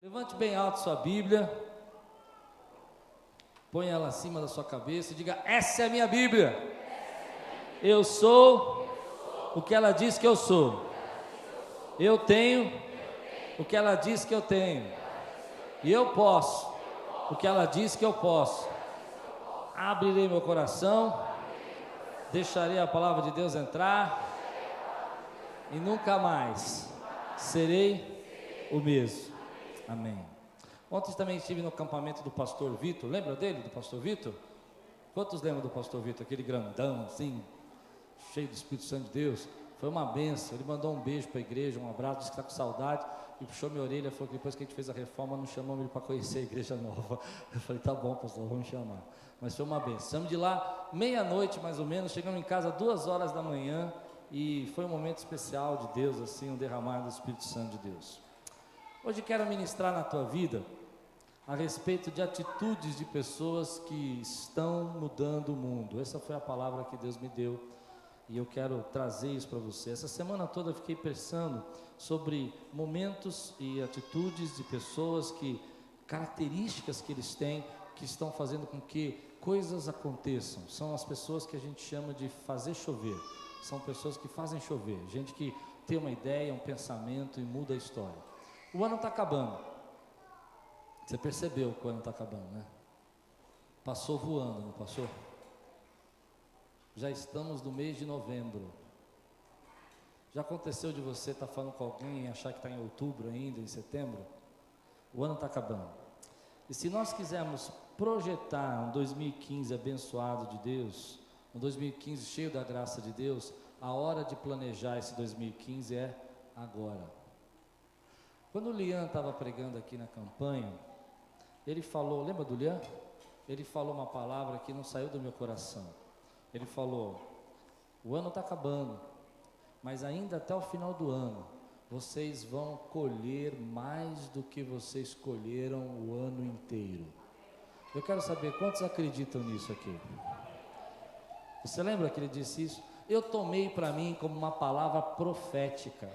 Levante bem alto sua Bíblia, põe ela acima da sua cabeça e diga: essa é a minha Bíblia. Eu sou o que ela diz que eu sou. Eu tenho o que ela diz que eu tenho. E eu posso o que ela diz que eu posso. Abrirei meu coração, deixarei a palavra de Deus entrar e nunca mais serei o mesmo. Amém. Ontem também estive no acampamento do pastor Vitor. Lembra dele, do pastor Vitor? Quantos lembram do pastor Vitor? Aquele grandão assim, cheio do Espírito Santo de Deus. Foi uma benção. Ele mandou um beijo para a igreja, um abraço, disse que está com saudade e puxou minha orelha. Falou que depois que a gente fez a reforma, não chamamos ele para conhecer a igreja nova. Eu falei: tá bom, pastor, vamos chamar. Mas foi uma benção. Saímos de lá meia-noite mais ou menos, chegamos em casa 2 horas da manhã e foi um momento especial de Deus, assim, um derramar do Espírito Santo de Deus. Hoje quero ministrar na tua vida a respeito de atitudes de pessoas que estão mudando o mundo. Essa foi a palavra que Deus me deu e eu quero trazer isso para você. Essa semana toda eu fiquei pensando sobre momentos e atitudes de pessoas que, características que eles têm, que estão fazendo com que coisas aconteçam. São as pessoas que a gente chama de fazer chover. São pessoas que fazem chover, gente que tem uma ideia, um pensamento e muda a história. O ano está acabando. Você percebeu que o ano está acabando, né? Passou voando, não passou? Já estamos no mês de novembro. Já aconteceu de você estar falando com alguém e achar que está em outubro ainda, em setembro? O ano está acabando. E se nós quisermos projetar um 2015 abençoado de Deus, um 2015 cheio da graça de Deus, a hora de planejar esse 2015 é agora. Quando o Lian estava pregando aqui na campanha, ele falou, lembra do Lian? Ele falou uma palavra que não saiu do meu coração. Ele falou: o ano está acabando, mas ainda até o final do ano, vocês vão colher mais do que vocês colheram o ano inteiro. Eu quero saber quantos acreditam nisso aqui. Você lembra que ele disse isso? Eu tomei para mim como uma palavra profética.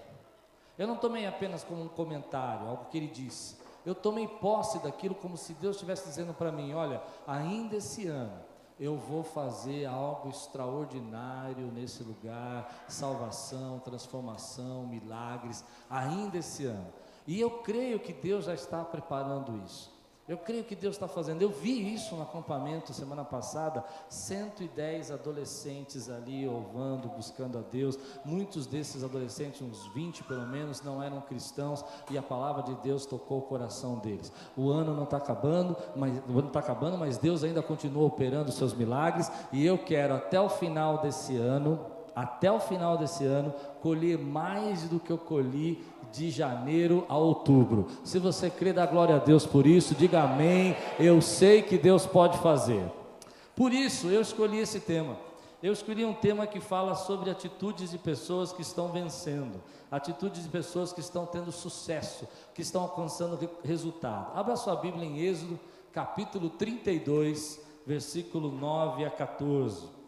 Eu não tomei apenas como um comentário, algo que ele disse. Eu tomei posse daquilo como se Deus estivesse dizendo para mim: olha, ainda esse ano eu vou fazer algo extraordinário nesse lugar, salvação, transformação, milagres, ainda esse ano. E eu creio que Deus já está preparando isso. Eu creio que Deus está fazendo. Eu vi isso no acampamento semana passada, 110 adolescentes ali louvando, buscando a Deus. Muitos desses adolescentes, uns 20 pelo menos, não eram cristãos, e a palavra de Deus tocou o coração deles. O ano não está acabando, mas Deus ainda continua operando os seus milagres, e eu quero até o final desse ano, colher mais do que eu colhi de janeiro a outubro. Se você crê, dá glória a Deus por isso, diga amém. Eu sei que Deus pode fazer. Por isso eu escolhi esse tema. Eu escolhi um tema que fala sobre atitudes de pessoas que estão vencendo, atitudes de pessoas que estão tendo sucesso, que estão alcançando resultado. Abra sua Bíblia em Êxodo, capítulo 32, versículo 9 a 14.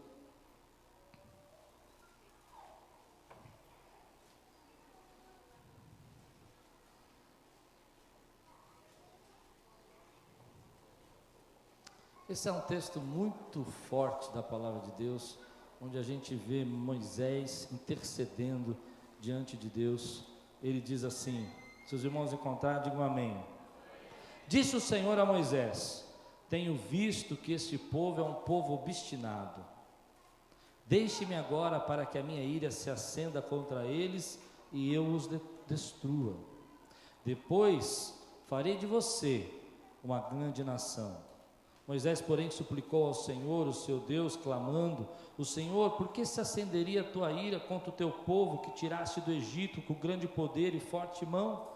Esse é um texto muito forte da palavra de Deus, onde a gente vê Moisés intercedendo diante de Deus. Ele diz assim, se os irmãos encontrarem, digam amém. Disse o Senhor a Moisés: tenho visto que este povo é um povo obstinado. Deixe-me agora para que a minha ira se acenda contra eles e eu os destrua. Depois farei de você uma grande nação. Moisés, porém, suplicou ao Senhor, o seu Deus, clamando: o Senhor, por que se acenderia a tua ira contra o teu povo que tiraste do Egito com grande poder e forte mão?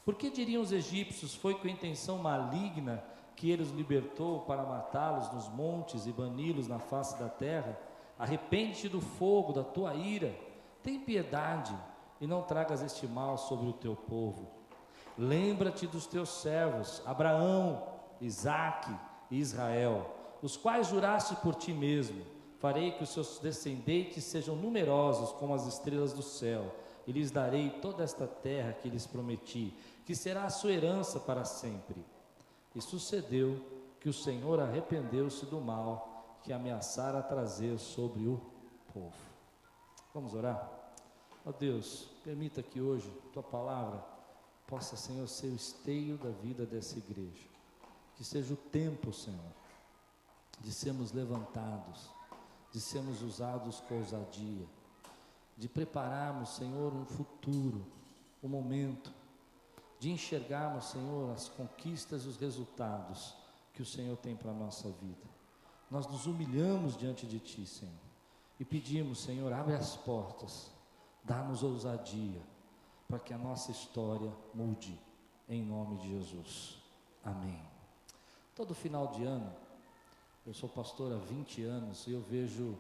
Por que diriam os egípcios: foi com intenção maligna que ele os libertou para matá-los nos montes e bani-los na face da terra? Arrepende-te do fogo da tua ira, tem piedade e não tragas este mal sobre o teu povo. Lembra-te dos teus servos, Abraão, Isaque e Israel, os quais juraste por ti mesmo: farei que os seus descendentes sejam numerosos como as estrelas do céu, e lhes darei toda esta terra que lhes prometi, que será a sua herança para sempre. E sucedeu que o Senhor arrependeu-se do mal que ameaçara trazer sobre o povo. Vamos orar? Ó Deus, permita que hoje tua palavra possa, Senhor, ser o esteio da vida dessa igreja. Que seja o tempo, Senhor, de sermos levantados, de sermos usados com ousadia, de prepararmos, Senhor, um futuro, um momento, de enxergarmos, Senhor, as conquistas e os resultados que o Senhor tem para a nossa vida. Nós nos humilhamos diante de Ti, Senhor, e pedimos, Senhor, abre as portas, dá-nos ousadia, para que a nossa história mude, em nome de Jesus. Amém. Todo final de ano, eu sou pastor há 20 anos e eu vejo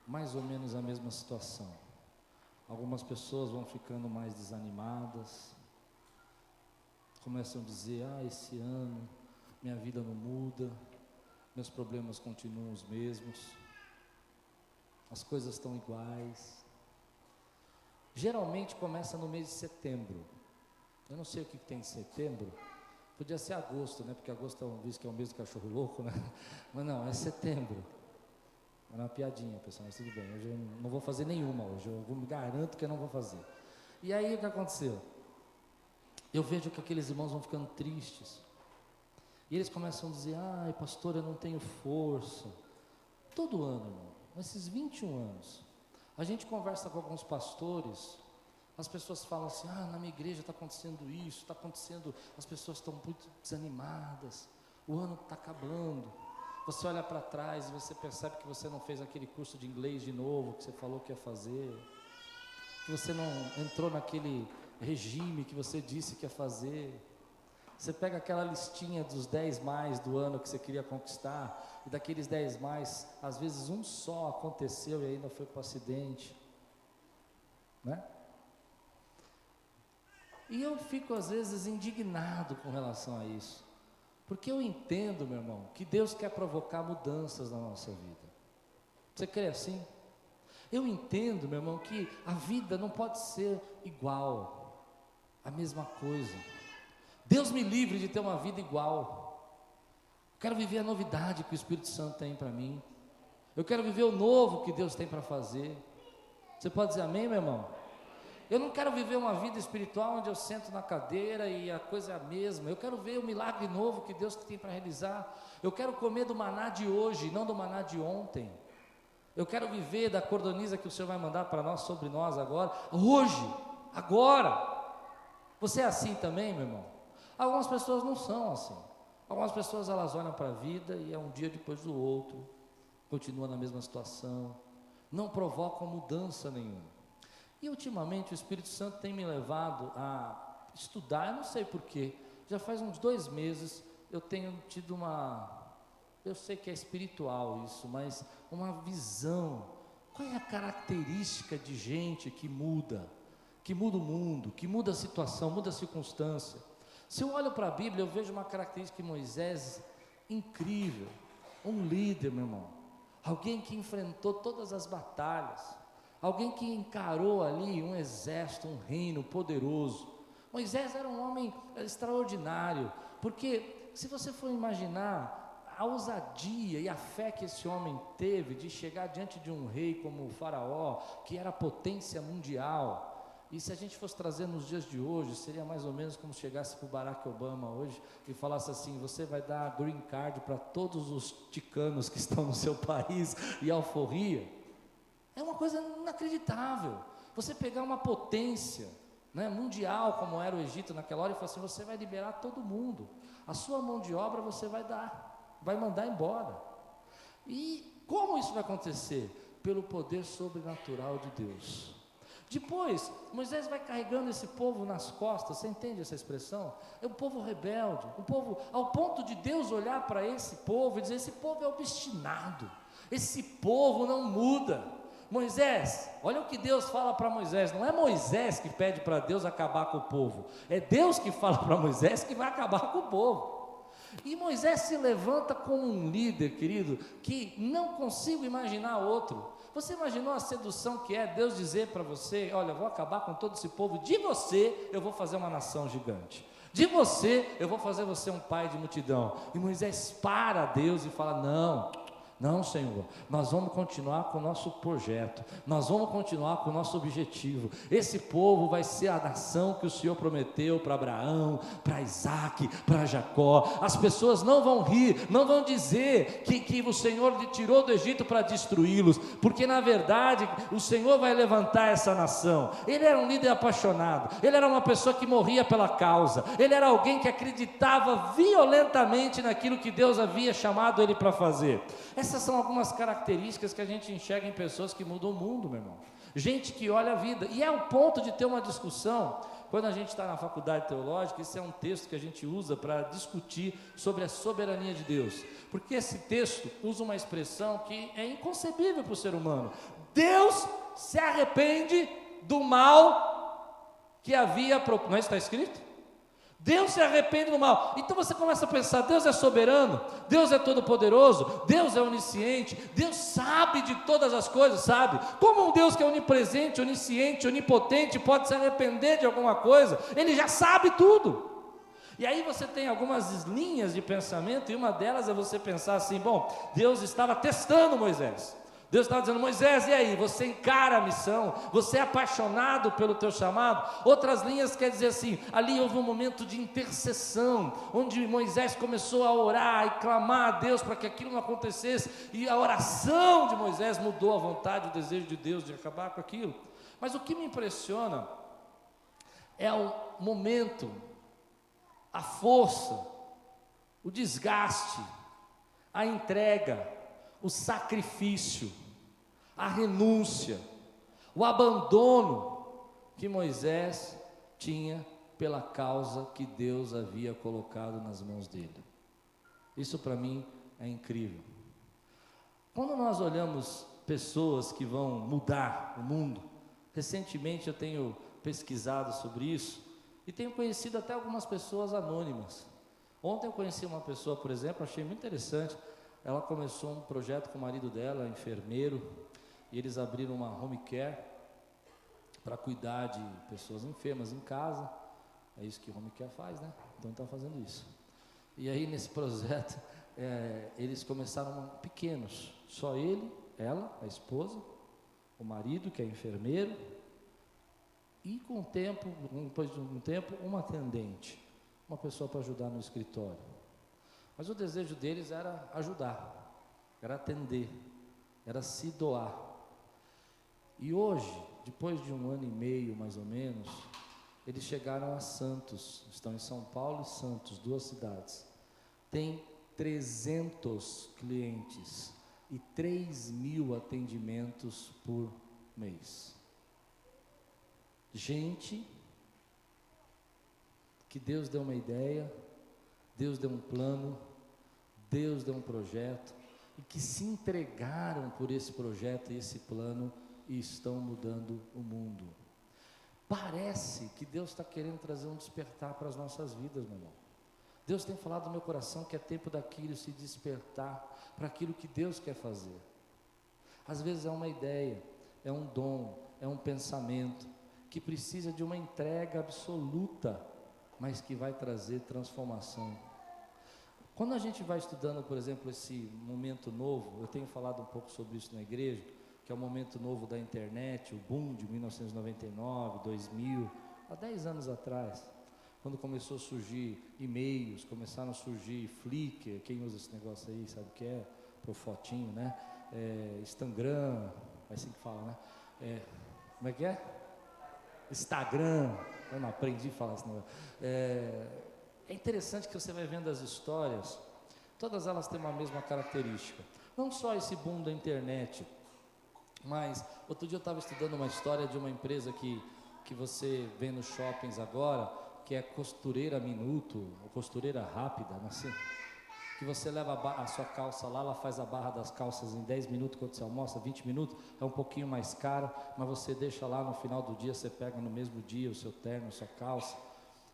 mais ou menos a mesma situação. Algumas pessoas vão ficando mais desanimadas, começam a dizer, esse ano minha vida não muda, meus problemas continuam os mesmos, as coisas estão iguais. Geralmente começa no mês de setembro. Eu não sei o que tem em setembro, podia ser agosto, né? Porque agosto diz que é o mês do cachorro louco, né? Mas não, é setembro. Era uma piadinha, pessoal, mas tudo bem, hoje eu não vou fazer nenhuma hoje, eu me garanto que eu não vou fazer. E aí o que aconteceu? Eu vejo que aqueles irmãos vão ficando tristes, e eles começam a dizer, pastor, eu não tenho força. Todo ano, irmão, nesses 21 anos, a gente conversa com alguns pastores, as pessoas falam assim, na minha igreja está acontecendo isso, está acontecendo, as pessoas estão muito desanimadas, o ano está acabando. Você olha para trás e você percebe que você não fez aquele curso de inglês de novo, que você falou que ia fazer, que você não entrou naquele regime que você disse que ia fazer. Você pega aquela listinha dos 10 mais do ano que você queria conquistar, e daqueles 10 mais, às vezes um só aconteceu e ainda foi para o acidente, né? E eu fico às vezes indignado com relação a isso, porque eu entendo, meu irmão, que Deus quer provocar mudanças na nossa vida. Você crê assim? Eu entendo, meu irmão, que a vida não pode ser igual, a mesma coisa. Deus me livre de ter uma vida igual. Eu quero viver a novidade que o Espírito Santo tem para mim. Eu quero viver o novo que Deus tem para fazer. Você pode dizer amém, meu irmão? Eu não quero viver uma vida espiritual onde eu sento na cadeira e a coisa é a mesma. Eu quero ver o milagre novo que Deus tem para realizar. Eu quero comer do maná de hoje, não do maná de ontem. Eu quero viver da cordoniza que o Senhor vai mandar para nós, sobre nós agora, hoje, agora. Você é assim também, meu irmão? Algumas pessoas não são assim. Algumas pessoas, elas olham para a vida e é um dia depois do outro, continua na mesma situação, não provocam mudança nenhuma. E ultimamente o Espírito Santo tem me levado a estudar, eu não sei porquê, já faz uns 2 meses eu tenho tido eu sei que é espiritual isso, mas uma visão. Qual é a característica de gente que muda o mundo, que muda a situação, muda a circunstância? Se eu olho para a Bíblia, eu vejo uma característica de Moisés incrível, um líder, meu irmão, alguém que enfrentou todas as batalhas, alguém que encarou ali um exército, um reino poderoso. Moisés era um homem extraordinário, porque se você for imaginar a ousadia e a fé que esse homem teve de chegar diante de um rei como o Faraó, que era potência mundial. E se a gente fosse trazer nos dias de hoje, seria mais ou menos como chegasse para o Barack Obama hoje e falasse assim, você vai dar green card para todos os ticanos que estão no seu país e alforria. É uma coisa inacreditável, você pegar uma potência, né, mundial como era o Egito naquela hora e falar assim, você vai liberar todo mundo, a sua mão de obra você vai mandar embora. E como isso vai acontecer? Pelo poder sobrenatural de Deus. Depois, Moisés vai carregando esse povo nas costas, você entende essa expressão? É um povo rebelde, um povo, ao ponto de Deus olhar para esse povo e dizer, esse povo é obstinado, esse povo não muda. Moisés, olha o que Deus fala para Moisés, não é Moisés que pede para Deus acabar com o povo, é Deus que fala para Moisés que vai acabar com o povo. E Moisés se levanta como um líder, querido, que não consigo imaginar outro. Você imaginou a sedução que é Deus dizer para você, olha, eu vou acabar com todo esse povo, de você eu vou fazer uma nação gigante, De você, eu vou fazer você um pai de multidão. E Moisés para a Deus e fala: não, Senhor, nós vamos continuar com o nosso projeto, nós vamos continuar com o nosso objetivo. Esse povo vai ser a nação que o Senhor prometeu para Abraão, para Isaac, para Jacó. As pessoas não vão rir, não vão dizer que o Senhor lhe tirou do Egito para destruí-los, porque na verdade o Senhor vai levantar essa nação. Ele era um líder apaixonado, ele era uma pessoa que morria pela causa, ele era alguém que acreditava violentamente naquilo que Deus havia chamado ele para fazer. Essas são algumas características que a gente enxerga em pessoas que mudam o mundo, meu irmão. Gente que olha a vida, e é o ponto de ter uma discussão. Quando a gente está na faculdade teológica, esse é um texto que a gente usa para discutir sobre a soberania de Deus, porque esse texto usa uma expressão que é inconcebível para o ser humano. Deus se arrepende do mal que havia proposto. Não é isso que está escrito? Deus se arrepende do mal. Então você começa a pensar: Deus é soberano, Deus é todo poderoso, Deus é onisciente, Deus sabe de todas as coisas, sabe? Como um Deus que é onipresente, onisciente, onipotente pode se arrepender de alguma coisa? Ele já sabe tudo. E aí você tem algumas linhas de pensamento, e uma delas é você pensar assim: bom, Deus estava testando Moisés. Deus estava dizendo: Moisés, e aí, você encara a missão, você é apaixonado pelo teu chamado? Outras linhas quer dizer assim: ali houve um momento de intercessão, onde Moisés começou a orar e clamar a Deus para que aquilo não acontecesse, e a oração de Moisés mudou a vontade, o desejo de Deus de acabar com aquilo. Mas o que me impressiona é o momento, a força, o desgaste, a entrega, o sacrifício, a renúncia, o abandono que Moisés tinha pela causa que Deus havia colocado nas mãos dele. Isso para mim é incrível. Quando nós olhamos pessoas que vão mudar o mundo, recentemente eu tenho pesquisado sobre isso e tenho conhecido até algumas pessoas anônimas. Ontem eu conheci uma pessoa, por exemplo, achei muito interessante. Ela começou um projeto com o marido dela, enfermeiro, e eles abriram uma home care para cuidar de pessoas enfermas em casa. É isso que home care faz, né? Então estão fazendo isso. E aí nesse projeto, eles começaram pequenos, só ele, ela, a esposa, o marido que é enfermeiro, e com o tempo, depois de um tempo, uma atendente, uma pessoa para ajudar no escritório. Mas o desejo deles era ajudar, era atender, era se doar. E hoje, depois de 1 ano e meio mais ou menos, eles chegaram a Santos, estão em São Paulo e Santos, 2 cidades. Tem 300 clientes e 3.000 atendimentos por mês. Gente que Deus deu uma ideia, Deus deu um plano, Deus deu um projeto, e que se entregaram por esse projeto e esse plano e estão mudando o mundo. Parece que Deus está querendo trazer um despertar para as nossas vidas, meu irmão. Deus tem falado no meu coração que é tempo daquilo se despertar para aquilo que Deus quer fazer. Às vezes é uma ideia, é um dom, é um pensamento que precisa de uma entrega absoluta, mas que vai trazer transformação. Quando a gente vai estudando, por exemplo, esse momento novo, eu tenho falado um pouco sobre isso na igreja, que é o momento novo da internet, o boom de 1999, 2000, há 10 anos atrás, quando começou a surgir e-mails, começaram a surgir Flickr, quem usa esse negócio aí, sabe o que é? Pro fotinho, né? Instagram, é assim que fala, né? Como é que é? Instagram, eu não aprendi a falar esse negócio. É interessante que você vai vendo as histórias, todas elas têm uma mesma característica. Não só esse boom da internet, mas outro dia eu estava estudando uma história de uma empresa que você vê nos shoppings agora, que é costureira minuto, ou costureira rápida, não sei, que você leva a sua calça lá, ela faz a barra das calças em 10 minutos quando você almoça, 20 minutos, é um pouquinho mais caro, mas você deixa lá no final do dia, você pega no mesmo dia o seu terno, a sua calça.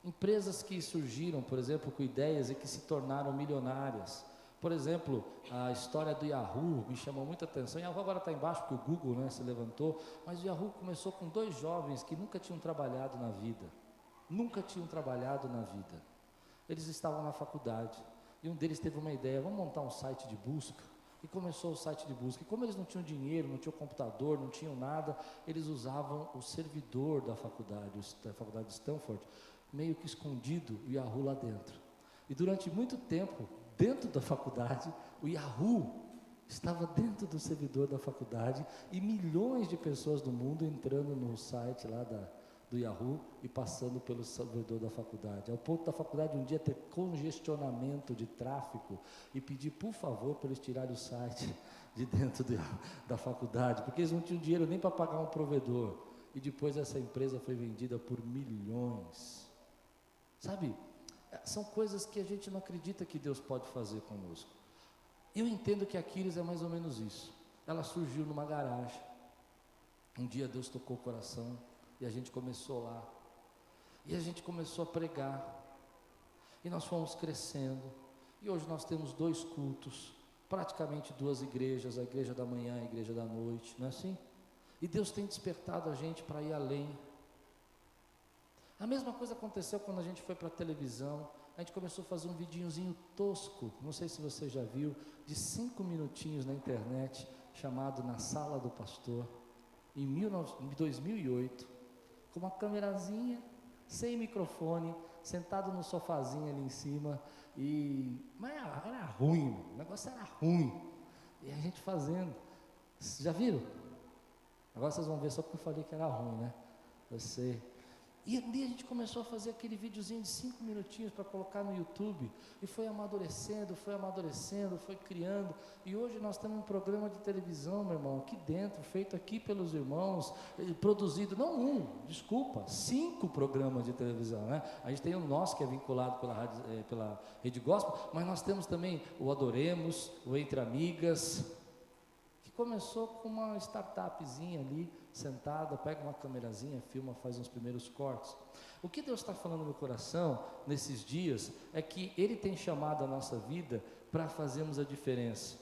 Empresas que surgiram, por exemplo, com ideias e que se tornaram milionárias. Por exemplo, a história do Yahoo me chamou muita atenção. O Yahoo agora está embaixo porque o Google, né, se levantou, mas o Yahoo começou com 2 jovens que nunca tinham trabalhado na vida. Nunca tinham trabalhado na vida. Eles estavam na faculdade, e um deles teve uma ideia: vamos montar um site de busca. E começou o site de busca. E como eles não tinham dinheiro, não tinham computador, não tinham nada, eles usavam o servidor da faculdade de Stanford, meio que escondido, o Yahoo lá dentro. E durante muito tempo, dentro da faculdade, o Yahoo estava dentro do servidor da faculdade, e milhões de pessoas do mundo entrando no site lá do Yahoo e passando pelo servidor da faculdade, ao ponto da faculdade um dia ter congestionamento de tráfego e pedir por favor para eles tirarem o site de dentro da faculdade, porque eles não tinham dinheiro nem para pagar um provedor, e depois essa empresa foi vendida por milhões. Sabe, são coisas que a gente não acredita que Deus pode fazer conosco. Eu entendo que a Aquiles é mais ou menos isso. Ela surgiu numa garagem, um dia Deus tocou o coração, e a gente começou lá, e a gente começou a pregar, e nós fomos crescendo, e hoje nós temos 2 cultos, praticamente 2 igrejas, a igreja da manhã e a igreja da noite, não é assim? E Deus tem despertado a gente para ir além. A mesma coisa aconteceu quando a gente foi para a televisão. A gente começou a fazer um vidinhozinho tosco, não sei se você já viu, de 5 minutinhos na internet, chamado Na Sala do Pastor, em 2008, com uma câmerazinha, sem microfone, sentado no sofazinho ali em cima, mas era ruim, o negócio era ruim, e a gente fazendo. Já viram? Agora vocês vão ver só porque eu falei que era ruim, né? E ali a gente começou a fazer aquele videozinho de 5 minutinhos para colocar no YouTube, e foi amadurecendo, foi criando, e hoje nós temos um programa de televisão, meu irmão, aqui dentro, feito aqui pelos irmãos, produzido, não 5 programas de televisão, né? A gente tem o nosso que é vinculado pela Rede Gospel, mas nós temos também o Adoremos, o Entre Amigas, que começou com uma startupzinha ali, sentada, pega uma câmerazinha, filma, faz uns primeiros cortes. O que Deus está falando no meu coração, nesses dias, é que Ele tem chamado a nossa vida para fazermos a diferença.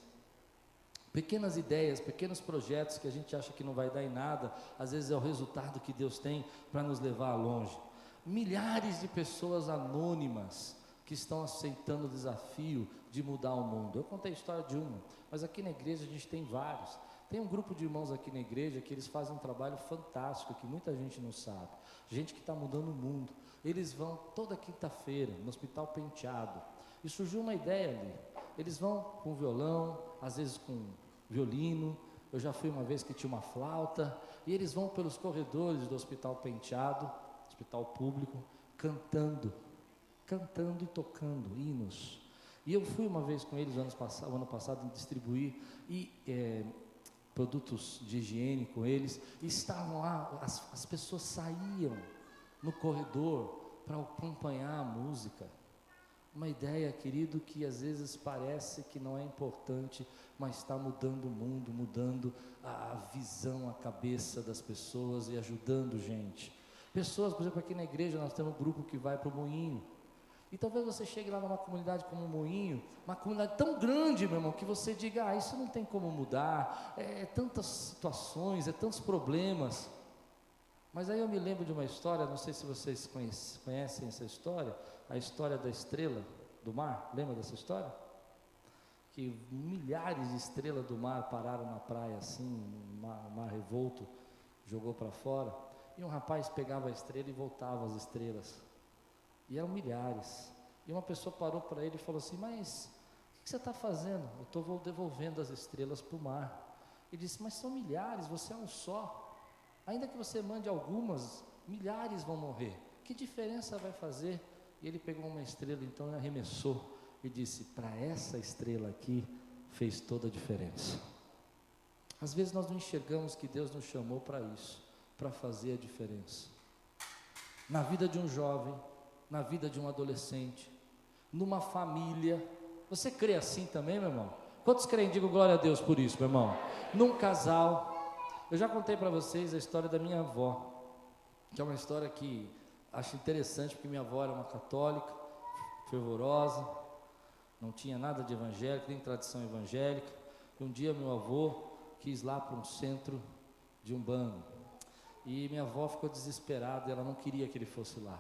Pequenas ideias, pequenos projetos que a gente acha que não vai dar em nada, às vezes é o resultado que Deus tem para nos levar longe. Milhares de pessoas anônimas que estão aceitando o desafio de mudar o mundo. Eu contei a história de uma, mas aqui na igreja a gente tem vários. Tem um grupo de irmãos aqui na igreja que eles fazem um trabalho fantástico, que muita gente não sabe. Gente que está mudando o mundo. Eles vão toda quinta-feira no Hospital Penteado. E surgiu uma ideia ali. Eles vão com violão, às vezes com violino. Eu já fui uma vez que tinha uma flauta. E eles vão pelos corredores do Hospital Penteado, hospital público, cantando e tocando hinos. E eu fui uma vez com eles o ano passado distribuir produtos de higiene com eles, e estavam lá, as pessoas saíam no corredor para acompanhar a música. Uma ideia, querido, que às vezes parece que não é importante, mas está mudando o mundo, mudando a visão, a cabeça das pessoas e ajudando gente. Pessoas, por exemplo, aqui na igreja nós temos um grupo que vai para o Moinho. E talvez você chegue lá numa comunidade como o Moinho, uma comunidade tão grande, meu irmão, que você diga, isso não tem como mudar, é tantas situações, é tantos problemas. Mas aí eu me lembro de uma história, não sei se vocês conhecem essa história, a história da estrela do mar, lembra dessa história? Que milhares de estrelas do mar pararam na praia assim, o mar revolto, jogou para fora, e um rapaz pegava a estrela e voltava as estrelas. E eram milhares. E uma pessoa parou para ele e falou assim, mas o que você está fazendo? Eu estou devolvendo as estrelas para o mar. Ele disse, mas são milhares, você é um só. Ainda que você mande algumas, milhares vão morrer. Que diferença vai fazer? E ele pegou uma estrela, então ele arremessou e disse, para essa estrela aqui, fez toda a diferença. Às vezes nós não enxergamos que Deus nos chamou para isso, para fazer a diferença. Na vida de um jovem, na vida de um adolescente, numa família. Você crê assim também, meu irmão? Quantos creem? Digo glória a Deus por isso, meu irmão. Num casal. Eu já contei para vocês a história da minha avó, que é uma história que acho interessante, porque minha avó era uma católica, fervorosa, não tinha nada de evangélico, nem tradição evangélica. E um dia meu avô quis ir lá para um centro de Umbanda, e minha avó ficou desesperada, ela não queria que ele fosse lá.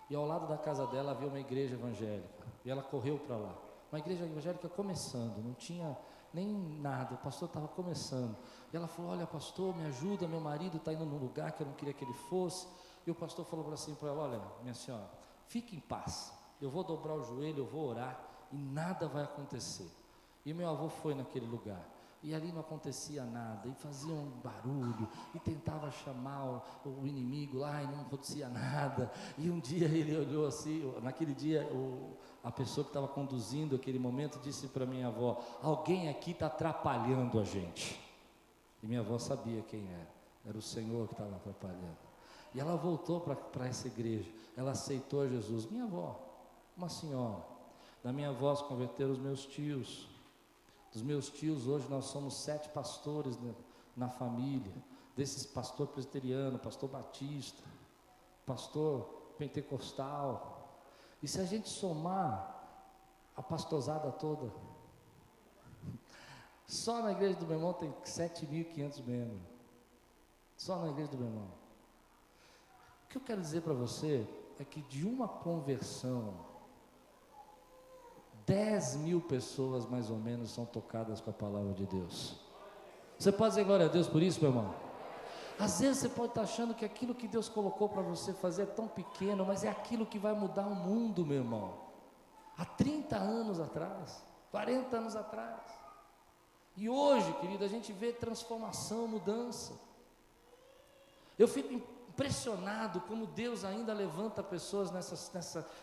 E ao lado da casa dela havia uma igreja evangélica. E ela correu para lá. Uma igreja evangélica começando, não tinha nem nada, o pastor estava começando. E ela falou: olha, pastor, me ajuda, meu marido está indo num lugar que eu não queria que ele fosse. E o pastor falou assim para ela: olha, minha senhora, fique em paz, eu vou dobrar o joelho, eu vou orar, e nada vai acontecer. E meu avô foi naquele lugar. E ali não acontecia nada, e fazia um barulho, e tentava chamar o inimigo lá, e não acontecia nada. E um dia ele olhou assim, naquele dia a pessoa que estava conduzindo aquele momento disse para minha avó: alguém aqui está atrapalhando a gente. E minha avó sabia quem era o Senhor que estava atrapalhando. E ela voltou para essa igreja, ela aceitou Jesus. Minha avó, uma senhora, da minha avó se converteram os meus tios. Dos meus tios, hoje nós somos 7 pastores na família, desses pastor presbiteriano, pastor batista, pastor pentecostal. E se a gente somar a pastosada toda, só na igreja do meu irmão tem 7.500 membros, só na igreja do meu irmão. O que eu quero dizer para você é que de uma conversão, 10.000 pessoas mais ou menos são tocadas com a palavra de Deus. Você pode dizer glória a Deus por isso, meu irmão? Às vezes você pode estar achando que aquilo que Deus colocou para você fazer é tão pequeno, mas é aquilo que vai mudar o mundo, meu irmão. Há 30 anos atrás, 40 anos atrás. E hoje, querido, a gente vê transformação, mudança. Eu fico impressionado como Deus ainda levanta pessoas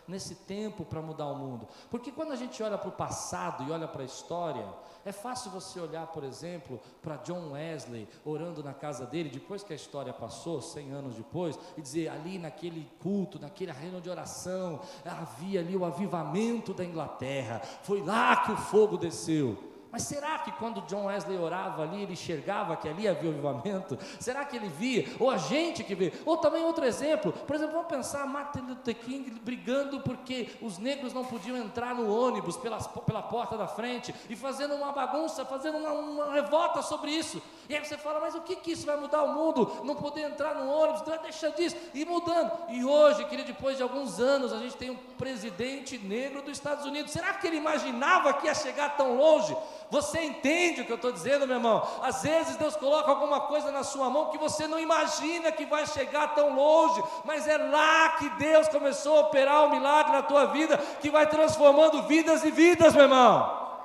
nesse tempo para mudar o mundo. Porque quando a gente olha para o passado e olha para a história, é fácil você olhar, por exemplo, para John Wesley orando na casa dele, depois que a história passou, 100 anos depois, e dizer: ali naquele culto, naquele reino de oração, havia ali o avivamento da Inglaterra, foi lá que o fogo desceu. Mas será que quando John Wesley orava ali, ele enxergava que ali havia o avivamento? Será que ele via? Ou a gente que vê? Ou também outro exemplo, por exemplo, vamos pensar Martin Luther King brigando porque os negros não podiam entrar no ônibus pela porta da frente, e fazendo uma bagunça, fazendo uma revolta sobre isso. E aí você fala: mas o que isso vai mudar o mundo? Não poder entrar no ônibus, deixa disso, e mudando. E hoje, querido, depois de alguns anos, a gente tem um presidente negro dos Estados Unidos. Será que ele imaginava que ia chegar tão longe? Você entende o que eu estou dizendo, meu irmão? Às vezes Deus coloca alguma coisa na sua mão que você não imagina que vai chegar tão longe, mas é lá que Deus começou a operar um milagre na tua vida, que vai transformando vidas e vidas, meu irmão.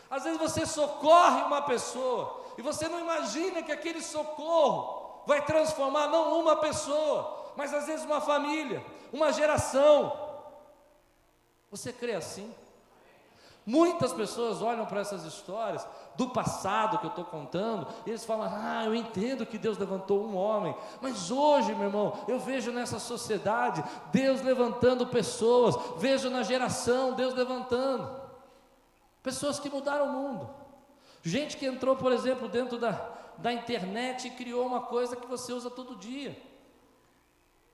Às vezes você socorre uma pessoa, e você não imagina que aquele socorro vai transformar não uma pessoa, mas às vezes uma família, uma geração. Você crê assim? Muitas pessoas olham para essas histórias do passado que eu estou contando, e eles falam: eu entendo que Deus levantou um homem, mas hoje, meu irmão, eu vejo nessa sociedade Deus levantando pessoas, vejo na geração Deus levantando pessoas que mudaram o mundo, gente que entrou, por exemplo, dentro da internet e criou uma coisa que você usa todo dia: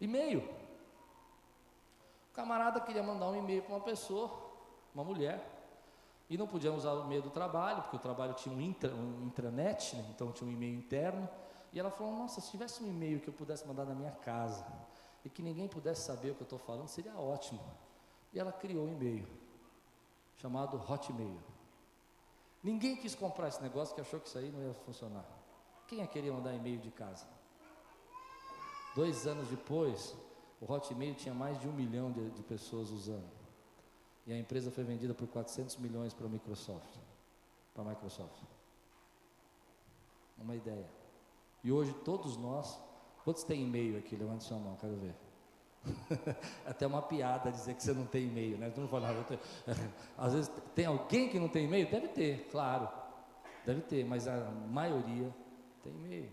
e-mail. O camarada queria mandar um e-mail para uma pessoa, uma mulher, e não podia usar o e-mail do trabalho, porque o trabalho tinha um intranet, né? Então tinha um e-mail interno. E ela falou: nossa, se tivesse um e-mail que eu pudesse mandar na minha casa, e que ninguém pudesse saber o que eu estou falando, seria ótimo. E ela criou um e-mail, chamado Hotmail. Ninguém quis comprar esse negócio, que achou que isso aí não ia funcionar. Quem ia querer mandar e-mail de casa? 2 anos depois, o Hotmail tinha mais de 1 milhão de pessoas usando. E a empresa foi vendida por 400 milhões para a Microsoft. Uma ideia. E hoje todos nós, quantos têm e-mail aqui? Levante sua mão, quero ver. Até uma piada dizer que você não tem e-mail, né? Tu não fala, às vezes tem alguém que não tem e-mail? Deve ter, claro. Deve ter, mas a maioria tem e-mail.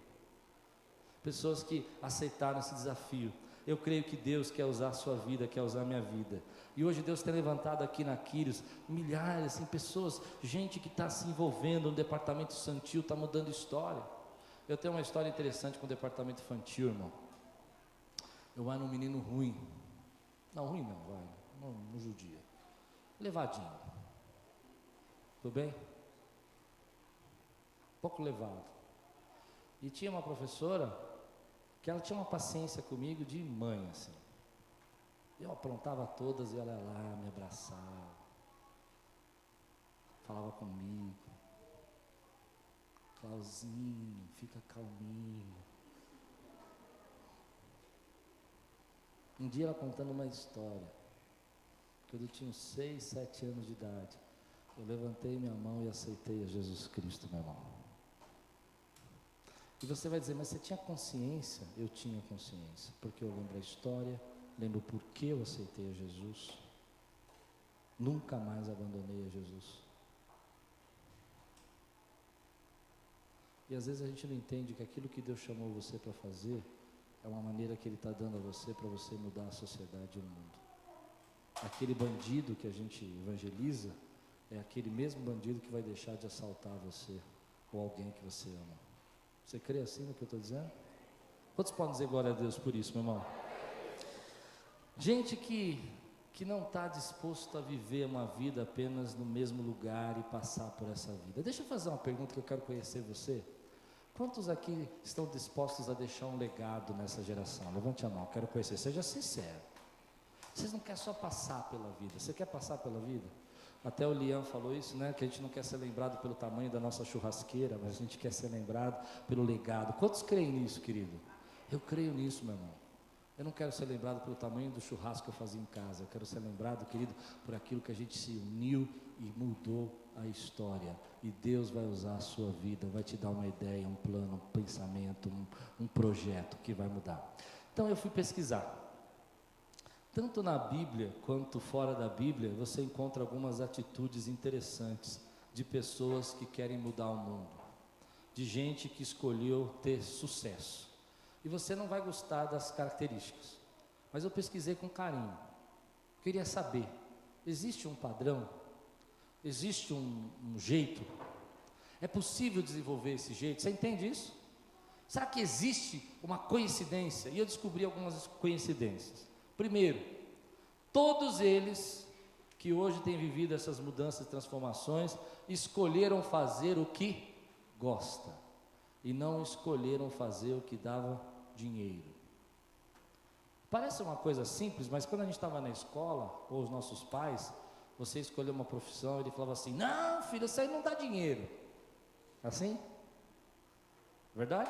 Pessoas que aceitaram esse desafio. Eu creio que Deus quer usar a sua vida, quer usar a minha vida. E hoje Deus tem levantado aqui na Quírios milhares, assim, pessoas, gente que está se envolvendo no departamento infantil, está mudando história. Eu tenho uma história interessante com o departamento infantil, irmão. Eu vai num menino ruim. Não, ruim não, vai, não judia. Levadinho. Tudo bem? Pouco levado. E tinha uma professora que ela tinha uma paciência comigo de mãe, assim. Eu aprontava todas e ela ia lá, me abraçava, falava comigo. Clauzinho, fica calminho. Um dia ela contando uma história, quando eu tinha uns 6, 7 anos de idade, eu levantei minha mão e aceitei a Jesus Cristo, meu irmão. E você vai dizer, mas você tinha consciência? Eu tinha consciência, porque eu lembro a história, lembro por que eu aceitei a Jesus. Nunca mais abandonei a Jesus. E às vezes a gente não entende que aquilo que Deus chamou você para fazer é uma maneira que Ele está dando a você para você mudar a sociedade e o mundo. Aquele bandido que a gente evangeliza é aquele mesmo bandido que vai deixar de assaltar você ou alguém que você ama. Você crê assim no que eu estou dizendo? Quantos podem dizer glória a Deus por isso, meu irmão? Gente que não está disposto a viver uma vida apenas no mesmo lugar e passar por essa vida. Deixa eu fazer uma pergunta que eu quero conhecer você. Quantos aqui estão dispostos a deixar um legado nessa geração? Levante a mão, quero conhecer, seja sincero. Vocês não querem só passar pela vida, você quer passar pela vida? Até o Liam falou isso, né? Que a gente não quer ser lembrado pelo tamanho da nossa churrasqueira, mas a gente quer ser lembrado pelo legado. Quantos creem nisso, querido? Eu creio nisso, meu irmão. Eu não quero ser lembrado pelo tamanho do churrasco que eu fazia em casa. Eu quero ser lembrado, querido, por aquilo que a gente se uniu e mudou a história. E Deus vai usar a sua vida, vai te dar uma ideia, um plano, um pensamento, um projeto que vai mudar. Então eu fui pesquisar. Tanto na Bíblia quanto fora da Bíblia, você encontra algumas atitudes interessantes de pessoas que querem mudar o mundo. De gente que escolheu ter sucesso. E você não vai gostar das características, mas eu pesquisei com carinho. Queria saber, existe um padrão? Existe um jeito? É possível desenvolver esse jeito? Você entende isso? Será que existe uma coincidência? E eu descobri algumas coincidências. Primeiro, todos eles que hoje têm vivido essas mudanças e transformações, escolheram fazer o que gosta, e não escolheram fazer o que dava dinheiro. Parece uma coisa simples, mas quando a gente estava na escola, ou os nossos pais, você escolheu uma profissão, ele falava assim, não filho, isso aí não dá dinheiro. Assim? Verdade?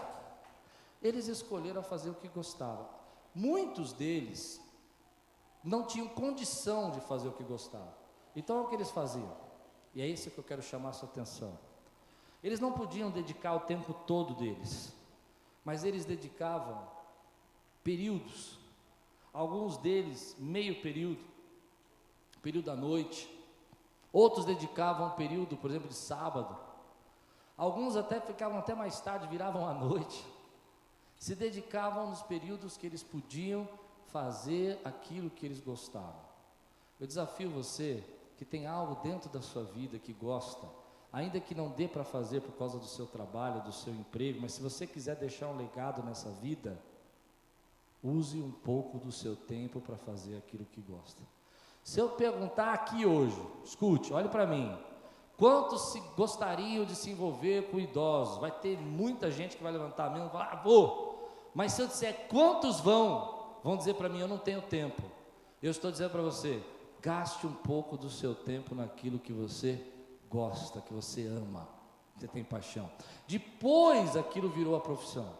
Eles escolheram fazer o que gostavam. Muitos deles não tinham condição de fazer o que gostavam. Então o que eles faziam? E é isso que eu quero chamar a sua atenção. Eles não podiam dedicar o tempo todo deles, mas eles dedicavam períodos, alguns deles meio período da noite, outros dedicavam um período, por exemplo, de sábado, alguns até ficavam até mais tarde, viravam à noite, se dedicavam nos períodos que eles podiam fazer aquilo que eles gostavam. Eu desafio você que tem algo dentro da sua vida que gosta, ainda que não dê para fazer por causa do seu trabalho, do seu emprego, mas se você quiser deixar um legado nessa vida, use um pouco do seu tempo para fazer aquilo que gosta. Se eu perguntar aqui hoje, escute, olhe para mim, quantos gostariam de se envolver com idosos? Vai ter muita gente que vai levantar a mão e falar, vou, mas se eu disser quantos vão dizer para mim, eu não tenho tempo. Eu estou dizendo para você, gaste um pouco do seu tempo naquilo que você gosta, que você ama, que você tem paixão. Depois aquilo virou a profissão.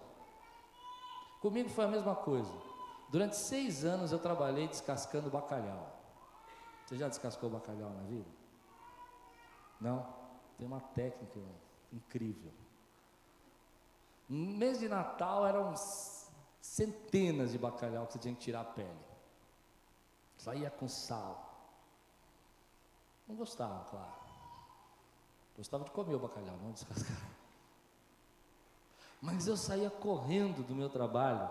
Comigo foi a mesma coisa. Durante 6 anos eu trabalhei descascando bacalhau. Você já descascou bacalhau na vida? Não? Tem uma técnica incrível. No mês de Natal eram centenas de bacalhau que você tinha que tirar a pele. Saía com sal. Não gostava, claro. Gostava de comer o bacalhau, não descascar. Mas eu saía correndo do meu trabalho,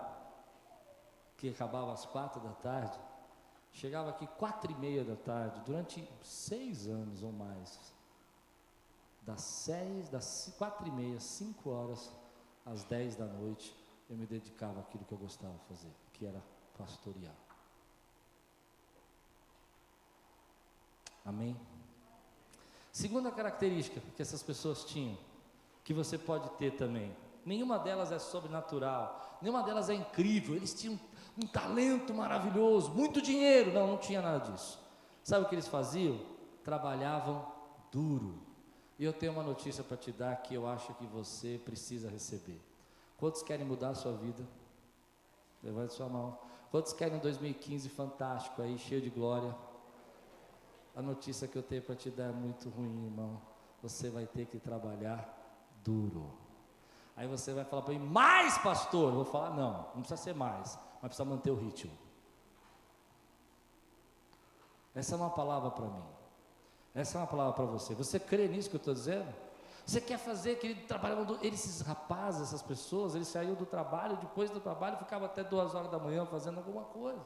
que acabava às 4 da tarde, chegava aqui 4:30 da tarde, durante 6 anos ou mais, das 4:30, 5 horas, às 10 da noite, eu me dedicava àquilo que eu gostava de fazer, que era pastorear. Amém? Segunda característica que essas pessoas tinham, que você pode ter também, nenhuma delas é sobrenatural, nenhuma delas é incrível, eles tinham um talento maravilhoso, muito dinheiro. Não, não tinha nada disso. Sabe o que eles faziam? Trabalhavam duro. E eu tenho uma notícia para te dar que eu acho que você precisa receber. Quantos querem mudar a sua vida? Levante sua mão. Quantos querem um 2015 fantástico aí, cheio de glória? A notícia que eu tenho para te dar é muito ruim, irmão. Você vai ter que trabalhar duro. Aí você vai falar para mim, mais pastor? Eu vou falar, não precisa ser mais, mas precisa manter o ritmo. Essa é uma palavra para mim. Essa é uma palavra para você. Você crê nisso que eu estou dizendo? Você quer fazer, querido, trabalhando, esses rapazes, essas pessoas, eles saíram do trabalho, depois do trabalho, ficavam até 2 horas da manhã fazendo alguma coisa.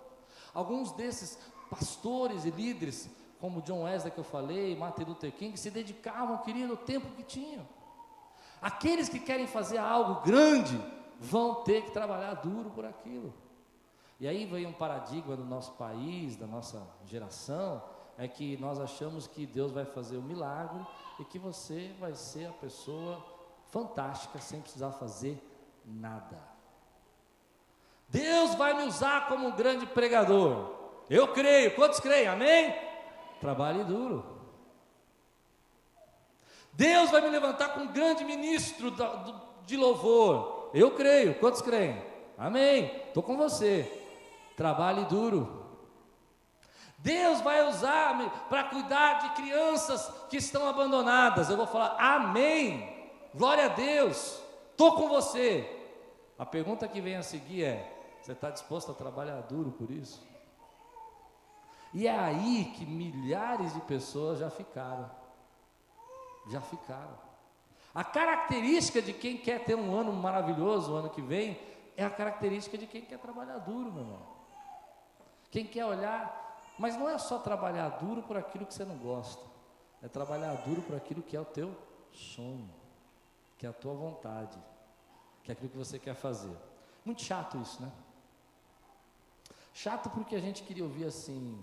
Alguns desses pastores e líderes, como John Wesley que eu falei, Martin Luther King, se dedicavam, querido, o tempo que tinham. Aqueles que querem fazer algo grande, vão ter que trabalhar duro por aquilo. E aí vem um paradigma do nosso país, da nossa geração, é que nós achamos que Deus vai fazer um milagre e que você vai ser a pessoa fantástica sem precisar fazer nada. Deus vai me usar como um grande pregador. Eu creio. Quantos creem? Amém? Trabalhe duro. Deus vai me levantar como um grande ministro de louvor. Eu creio. Quantos creem? Amém? Estou com você. Trabalhe duro. Deus vai usar-me para cuidar de crianças que estão abandonadas. Eu vou falar, amém, glória a Deus, estou com você. A pergunta que vem a seguir é, você está disposto a trabalhar duro por isso? E é aí que milhares de pessoas já ficaram. A característica de quem quer ter um ano maravilhoso, o ano que vem, é a característica de quem quer trabalhar duro, meu irmão. Quem quer olhar... Mas não é só trabalhar duro por aquilo que você não gosta, é trabalhar duro por aquilo que é o teu sonho, que é a tua vontade, que é aquilo que você quer fazer. Muito chato isso, né? Chato porque a gente queria ouvir assim,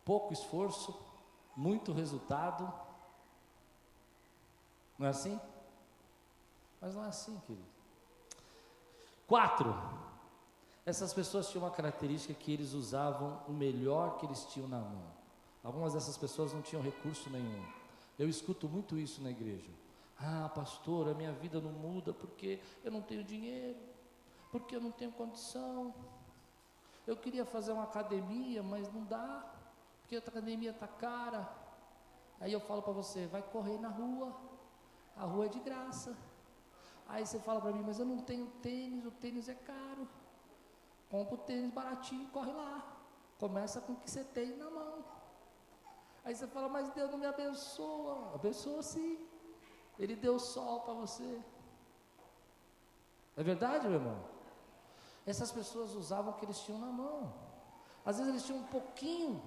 pouco esforço, muito resultado. Não é assim? Mas não é assim, querido. 4. Essas pessoas tinham uma característica que eles usavam o melhor que eles tinham na mão. Algumas dessas pessoas não tinham recurso nenhum. Eu escuto muito isso na igreja. Ah, pastor, a minha vida não muda porque eu não tenho dinheiro, porque eu não tenho condição. Eu queria fazer uma academia, mas não dá, porque a academia está cara. Aí eu falo para você, vai correr na rua, a rua é de graça. Aí você fala para mim, mas eu não tenho tênis, o tênis é caro. Compra o tênis baratinho, corre lá. Começa com o que você tem na mão. Aí você fala, mas Deus não me abençoa. Abençoa sim. Ele deu sol para você. É verdade, meu irmão? Essas pessoas usavam o que eles tinham na mão. Às vezes eles tinham um pouquinho.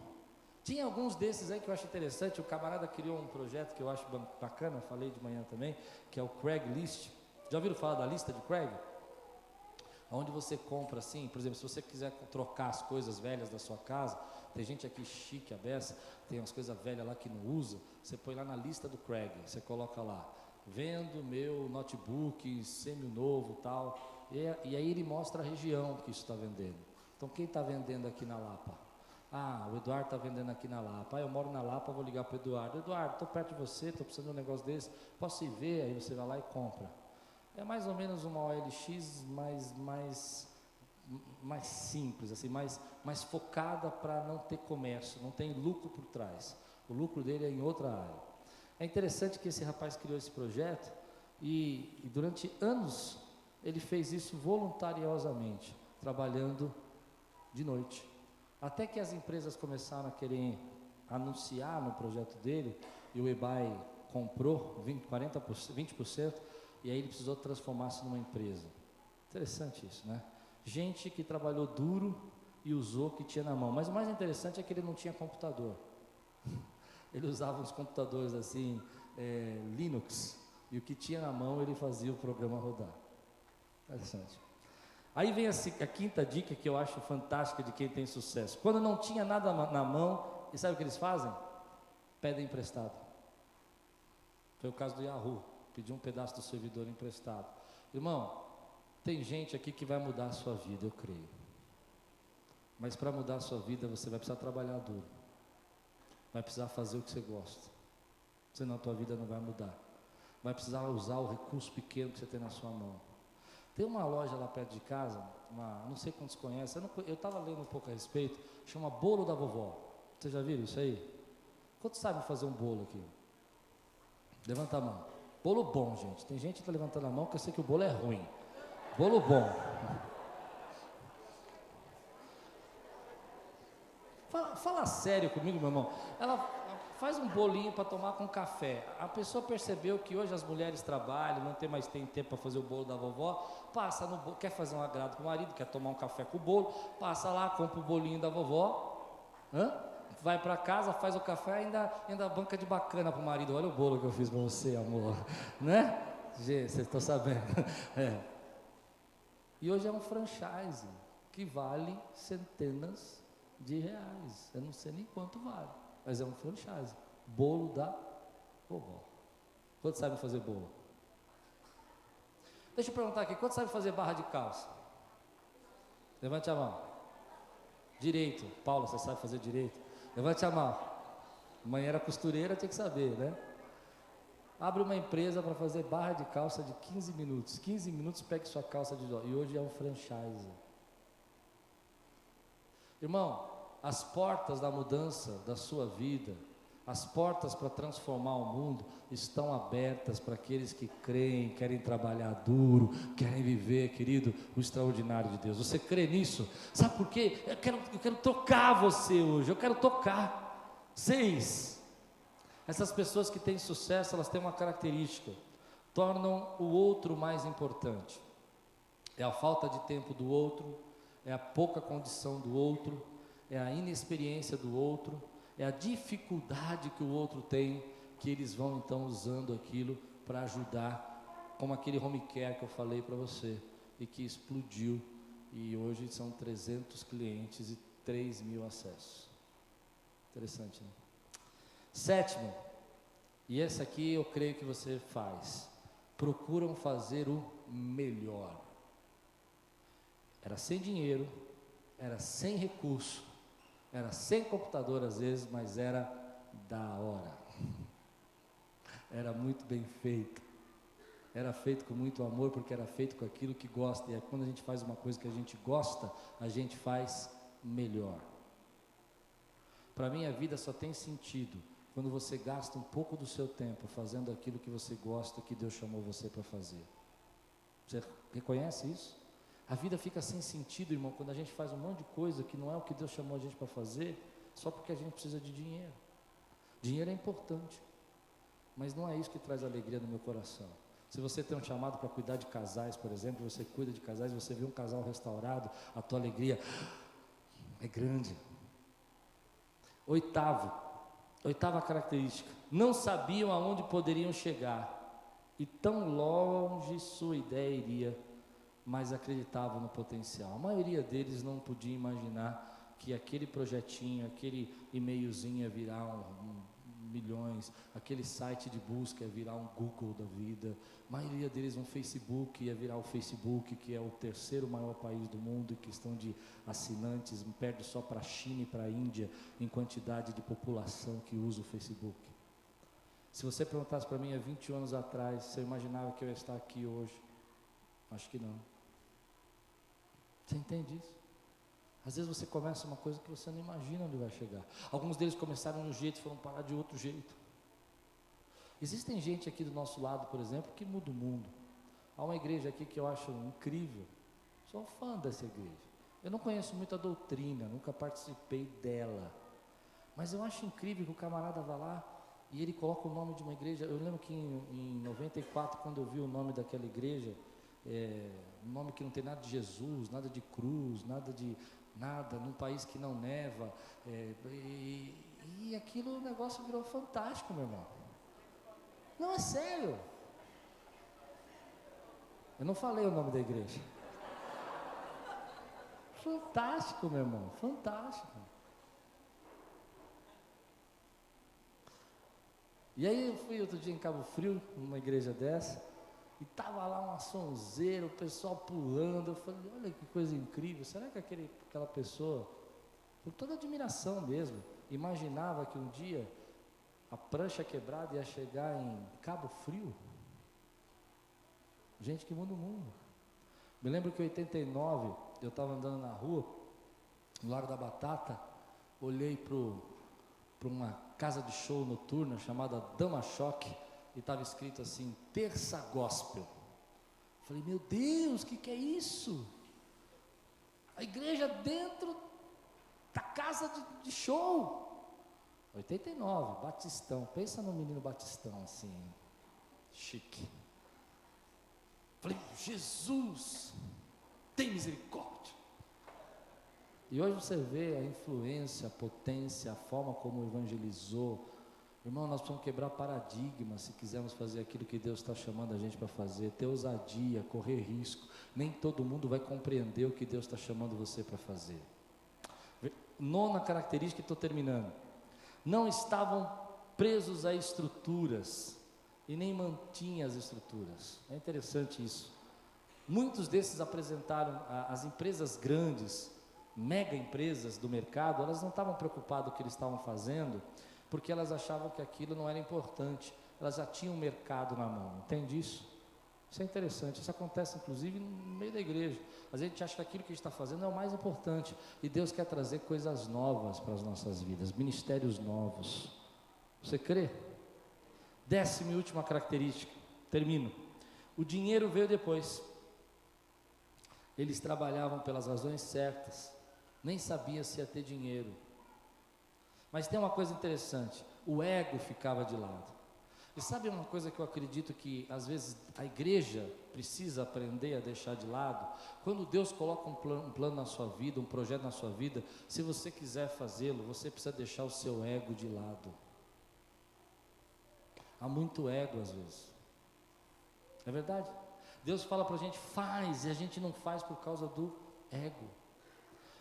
Tinha alguns desses aí que eu acho interessante. O camarada criou um projeto que eu acho bacana, falei de manhã também, que é o Craigslist. Já ouviram falar da lista de Craig? Onde você compra assim, por exemplo, se você quiser trocar as coisas velhas da sua casa, tem gente aqui chique, a beça, tem umas coisas velhas lá que não usa, você põe lá na lista do Craig, você coloca lá, vendo meu notebook semi-novo e tal, e aí ele mostra a região que isso está vendendo. Então quem está vendendo aqui na Lapa? Ah, o Eduardo está vendendo aqui na Lapa. Ah, eu moro na Lapa, vou ligar para o Eduardo. Eduardo, estou perto de você, estou precisando de um negócio desse, posso ir ver? Aí você vai lá e compra. É mais ou menos uma OLX mais simples, assim, mais focada para não ter comércio, não tem lucro por trás. O lucro dele é em outra área. É interessante que esse rapaz criou esse projeto e durante anos ele fez isso voluntariosamente, trabalhando de noite. Até que as empresas começaram a querer anunciar no projeto dele e o eBay comprou 20%, e aí ele precisou transformar-se numa empresa. Interessante isso, né? Gente que trabalhou duro e usou o que tinha na mão. Mas o mais interessante é que ele não tinha computador. Ele usava uns computadores assim, Linux, e o que tinha na mão ele fazia o programa rodar. Interessante. Aí vem a quinta dica que eu acho fantástica de quem tem sucesso. Quando não tinha nada na mão, e sabe o que eles fazem? Pedem emprestado. Foi o caso do Yahoo. Pediu um pedaço do servidor emprestado. Irmão, tem gente aqui que vai mudar a sua vida, eu creio. Mas para mudar a sua vida, você vai precisar trabalhar duro. Vai precisar fazer o que você gosta. Senão a tua vida não vai mudar. Vai precisar usar o recurso pequeno que você tem na sua mão. Tem uma loja lá perto de casa, não sei quantos conhecem, eu estava lendo um pouco a respeito, chama Bolo da Vovó. Vocês já viram isso aí? Quantos sabem fazer um bolo aqui? Levanta a mão. Bolo bom, gente. Tem gente que está levantando a mão porque eu sei que o bolo é ruim. Bolo bom. Fala sério comigo, meu irmão. Ela faz um bolinho para tomar com café. A pessoa percebeu que hoje as mulheres trabalham, não tem mais tempo para fazer o bolo da vovó, passa no bolo, quer fazer um agrado com o marido, quer tomar um café com o bolo, passa lá, compra o bolinho da vovó, vai para casa, faz o café, ainda banca de bacana para o marido. Olha o bolo que eu fiz para você, amor, né? Gente, vocês estão sabendo. E hoje é um franchise que vale centenas de reais. Eu não sei nem quanto vale, mas é um franchise. Bolo da vovó. Quantos sabem fazer bolo? Deixa eu perguntar aqui, quantos sabem fazer barra de calça? Levante a mão. Direito. Paula, você sabe fazer direito? Levante a mão. Mãe era costureira, tinha que saber, né? Abre uma empresa para fazer barra de calça de 15 minutos. 15 minutos, pegue sua calça de dó. E hoje é um franchise. Irmão, as portas da mudança da sua vida, as portas para transformar o mundo, estão abertas para aqueles que creem, querem trabalhar duro, querem viver, querido, o extraordinário de Deus. Você crê nisso? Sabe por quê? Eu quero tocar você hoje, eu quero tocar. 6. Essas pessoas que têm sucesso, elas têm uma característica, tornam o outro mais importante. É a falta de tempo do outro, é a pouca condição do outro, é a inexperiência do outro, é a dificuldade que o outro tem, que eles vão então usando aquilo para ajudar, como aquele home care que eu falei para você, e que explodiu, e hoje são 300 clientes e 3.000 acessos. Interessante, né? 7, e esse aqui eu creio que você faz, procuram fazer o melhor. Era sem dinheiro, era sem recurso, era sem computador às vezes, mas era da hora. Era muito bem feito. Era feito com muito amor, porque era feito com aquilo que gosta. E é quando a gente faz uma coisa que a gente gosta, a gente faz melhor. Para mim a vida só tem sentido quando você gasta um pouco do seu tempo fazendo aquilo que você gosta, que Deus chamou você para fazer. Você reconhece isso? A vida fica sem sentido, irmão, quando a gente faz um monte de coisa que não é o que Deus chamou a gente para fazer, só porque a gente precisa de dinheiro. Dinheiro é importante, mas não é isso que traz alegria no meu coração. Se você tem um chamado para cuidar de casais, por exemplo, você cuida de casais, você vê um casal restaurado, a tua alegria é grande. 8ª característica, não sabiam aonde poderiam chegar, e tão longe sua ideia iria, mas acreditavam no potencial. A maioria deles não podia imaginar que aquele projetinho, aquele e-mailzinho ia virar milhões, aquele site de busca ia virar um Google da vida, a maioria deles um Facebook ia virar o Facebook, que é o 3º maior país do mundo em questão de assinantes, perde só para a China e para a Índia em quantidade de população que usa o Facebook. Se você perguntasse para mim há 20 anos atrás, se eu imaginava que eu ia estar aqui hoje, acho que não. Você entende isso? Às vezes você começa uma coisa que você não imagina onde vai chegar. Alguns deles começaram de um jeito e foram parar de outro jeito. Existem gente aqui do nosso lado, por exemplo, que muda o mundo. Há uma igreja aqui que eu acho incrível. Sou fã dessa igreja. Eu não conheço muito a doutrina, nunca participei dela. Mas eu acho incrível que o camarada vá lá e ele coloca o nome de uma igreja. Eu lembro que em 94, quando eu vi o nome daquela igreja, um nome que não tem nada de Jesus, nada de cruz, nada, num país que não neva, e aquilo, o negócio virou fantástico, meu irmão. Não, é sério. Eu não falei o nome da igreja. Fantástico, meu irmão, fantástico. E aí eu fui outro dia em Cabo Frio, numa igreja dessa, e estava lá uma sonzeira, o pessoal pulando. Eu falei, olha que coisa incrível, será que aquela pessoa com toda admiração mesmo. Imaginava que um dia a prancha quebrada ia chegar em Cabo Frio. Gente que muda o mundo. Me lembro que em 89, eu estava andando na rua, no Lago da Batata, olhei para uma casa de show noturna chamada Dama Choque, e estava escrito assim, Terça Gospel. Falei, meu Deus, o que é isso? A igreja dentro da casa de show. 89, Batistão, pensa no menino Batistão assim, chique. Falei, Jesus, tem misericórdia. E hoje você vê a influência, a potência, a forma como evangelizou. Irmão, nós precisamos quebrar paradigmas se quisermos fazer aquilo que Deus está chamando a gente para fazer, ter ousadia, correr risco. Nem todo mundo vai compreender o que Deus está chamando você para fazer. Nona característica, estou terminando. Não estavam presos a estruturas e nem mantinha as estruturas. É interessante isso. Muitos desses apresentaram, as empresas grandes, mega empresas do mercado, elas não estavam preocupadas com o que eles estavam fazendo, porque elas achavam que aquilo não era importante, elas já tinham o mercado na mão, entende isso? Isso é interessante, isso acontece inclusive no meio da igreja. Às vezes a gente acha que aquilo que a gente está fazendo é o mais importante, e Deus quer trazer coisas novas para as nossas vidas, ministérios novos. Você crê? 10ª e última característica, termino. O dinheiro veio depois. Eles trabalhavam pelas razões certas, nem sabia se ia ter dinheiro. Mas tem uma coisa interessante, o ego ficava de lado. E sabe uma coisa que eu acredito que às vezes a igreja precisa aprender a deixar de lado? Quando Deus coloca um plano na sua vida, um projeto na sua vida, se você quiser fazê-lo, você precisa deixar o seu ego de lado. Há muito ego às vezes. É verdade? Deus fala para a gente, faz, e a gente não faz por causa do ego.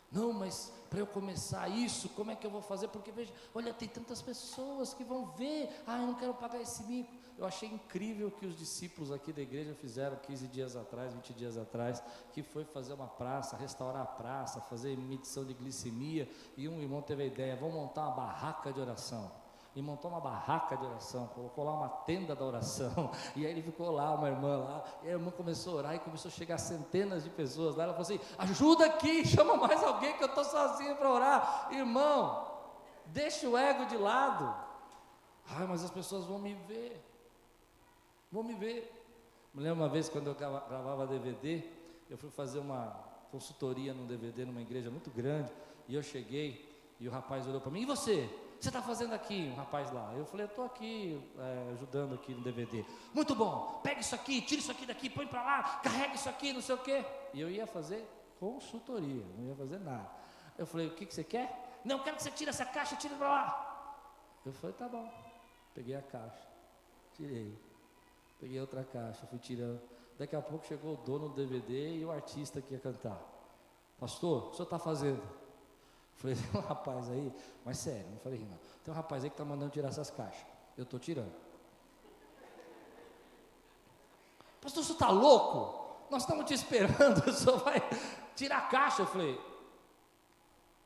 Não, mas para eu começar isso, como é que eu vou fazer? Porque veja, olha, tem tantas pessoas que vão ver, eu não quero pagar esse mico. Eu achei incrível o que os discípulos aqui da igreja fizeram 15 dias atrás, 20 dias atrás, que foi fazer uma praça, restaurar a praça, fazer medição de glicemia, e um irmão teve a ideia, vamos montar uma barraca de oração. E montou uma barraca de oração, colocou lá uma tenda da oração, e aí ele ficou lá, uma irmã lá, e a irmã começou a orar, e começou a chegar centenas de pessoas lá, ela falou assim, ajuda aqui, chama mais alguém que eu estou sozinho para orar. Irmão, deixa o ego de lado. Mas as pessoas vão me ver. Me lembro uma vez quando eu gravava DVD, eu fui fazer uma consultoria num DVD numa igreja muito grande, e eu cheguei, e o rapaz olhou para mim, e você? O que você está fazendo aqui? Um rapaz lá. Eu falei, eu estou aqui ajudando aqui no DVD. Muito bom, pega isso aqui, tira isso aqui daqui, põe para lá, carrega isso aqui, não sei o quê. E eu ia fazer consultoria, não ia fazer nada. Eu falei, o que você quer? Não, eu quero que você tire essa caixa, tira para lá. Eu falei, tá bom. Peguei a caixa, tirei. Peguei outra caixa, fui tirando. Daqui a pouco chegou o dono do DVD e o artista que ia cantar. Pastor, o que o senhor está fazendo? Falei, tem um rapaz aí, mas sério, não falei não. Tem um rapaz aí que está mandando tirar essas caixas. Eu estou tirando. Pastor, o senhor está louco? Nós estamos te esperando, o senhor vai tirar a caixa. Eu falei,